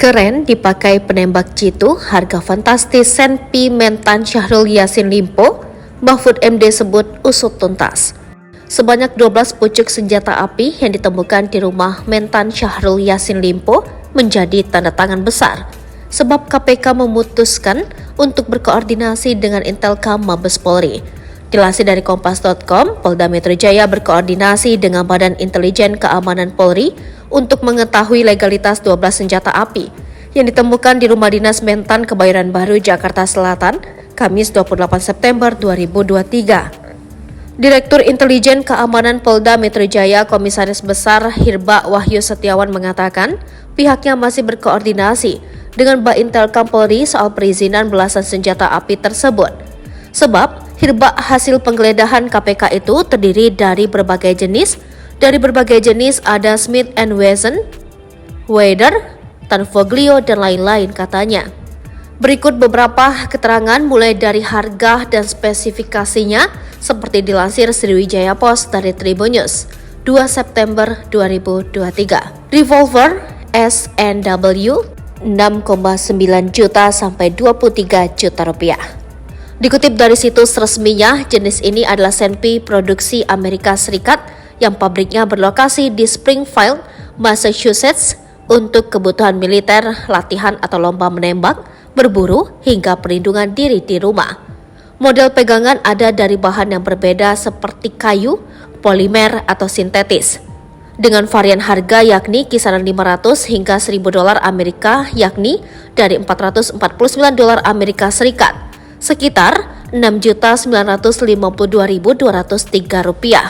Keren dipakai penembak jitu, harga fantastis Senpi Mentan Syahrul Yassin Limpo, Mahfud MD sebut usut tuntas. Sebanyak 12 pucuk senjata api yang ditemukan di rumah Mentan Syahrul Yassin Limpo menjadi tanda tangan besar, sebab KPK memutuskan untuk berkoordinasi dengan Intelkam Mabes Polri. Dilansir dari Kompas.com, Polda Metro Jaya berkoordinasi dengan Badan Intelijen Keamanan Polri untuk mengetahui legalitas 12 senjata api yang ditemukan di rumah dinas Mentan Kebayoran Baru, Jakarta Selatan, Kamis 28 September 2023. Direktur Intelijen Keamanan Polda Metro Jaya Komisaris Besar Hirba Wahyu Setiawan mengatakan pihaknya masih berkoordinasi dengan Baintelkam Polri soal perizinan belasan senjata api tersebut. Sebab Hirba hasil penggeledahan KPK itu terdiri dari berbagai jenis. Dari berbagai jenis ada Smith & Wesson, Weider, Tanfoglio, dan lain-lain katanya. Berikut beberapa keterangan mulai dari harga dan spesifikasinya seperti dilansir Sriwijaya Post dari Tribun News 2 September 2023. Revolver S&W 6,9 juta sampai 23 juta rupiah. Dikutip dari situs resminya, jenis ini adalah Senpi produksi Amerika Serikat yang pabriknya berlokasi di Springfield, Massachusetts untuk kebutuhan militer, latihan atau lomba menembak, berburu, hingga perlindungan diri di rumah. Model pegangan ada dari bahan yang berbeda seperti kayu, polimer, atau sintetis. Dengan varian harga yakni kisaran 500 hingga 1.000 dolar Amerika, yakni dari 449 dolar Amerika Serikat, sekitar 6.952.203 rupiah.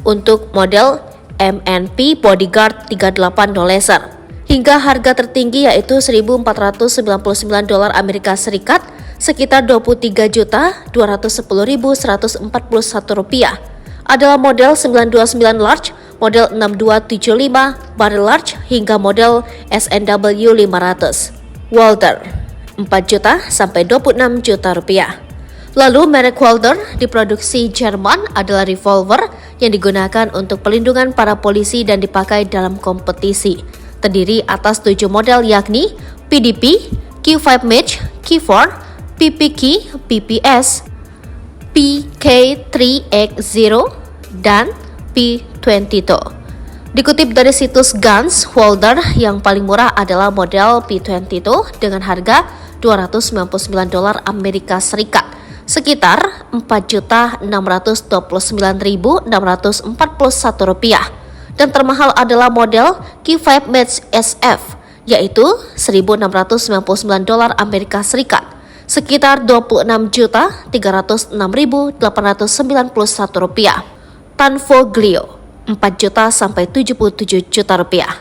Untuk model MNP Bodyguard 38 no laser. Hingga harga tertinggi yaitu 1.499 dolar Amerika Serikat, sekitar 23.210.141 rupiah. Adalah model 929 large, model 6275 barrel large, hingga model S&W 500. Walther 4 juta sampai 26 juta rupiah. Lalu merek Walther diproduksi Jerman adalah revolver yang digunakan untuk pelindungan para polisi dan dipakai dalam kompetisi. Terdiri atas 7 model yakni PDP, Q5 Match, Q4, PPK, PPS, PK3X0, dan P22. Dikutip dari situs Guns, Walther yang paling murah adalah model P22 dengan harga 299 dolar Amerika Serikat, sekitar 4.629.641 rupiah, dan termahal adalah model Q5 Match SF yaitu 1.699 dolar Amerika Serikat, sekitar 26.306.891 rupiah. Tanfoglio 4 juta sampai 77 juta rupiah.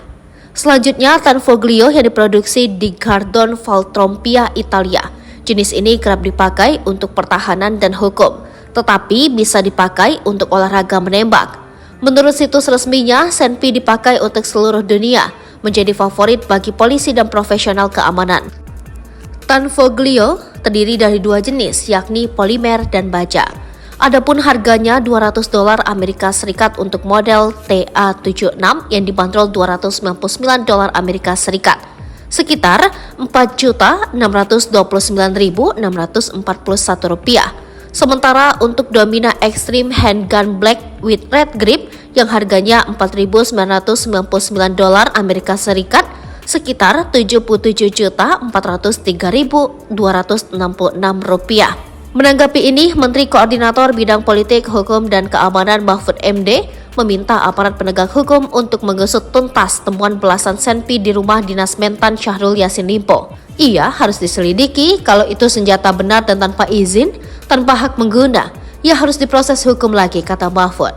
Selanjutnya Tanfoglio yang diproduksi di Gardon Valtrompia, Italia. Jenis ini kerap dipakai untuk pertahanan dan hukum, tetapi bisa dipakai untuk olahraga menembak. Menurut situs resminya, Senpi dipakai untuk seluruh dunia, menjadi favorit bagi polisi dan profesional keamanan. Tanfoglio terdiri dari 2 jenis, yakni polimer dan baja. Adapun harganya 200 dolar Amerika Serikat untuk model TA76 yang dibanderol 299 dolar Amerika Serikat. Sekitar 4.629.641 rupiah. Sementara untuk Domina Extreme Handgun Black with Red Grip yang harganya 4.999 dolar Amerika Serikat, sekitar 77.403.266 rupiah. Menanggapi ini, Menteri Koordinator Bidang Politik, Hukum, dan Keamanan Mahfud MD meminta aparat penegak hukum untuk mengusut tuntas temuan belasan senpi di rumah dinas Mentan Syahrul Yassin Limpo. Ia harus diselidiki, kalau itu senjata benar dan tanpa izin, tanpa hak mengguna, ia harus diproses hukum lagi, kata Mahfud.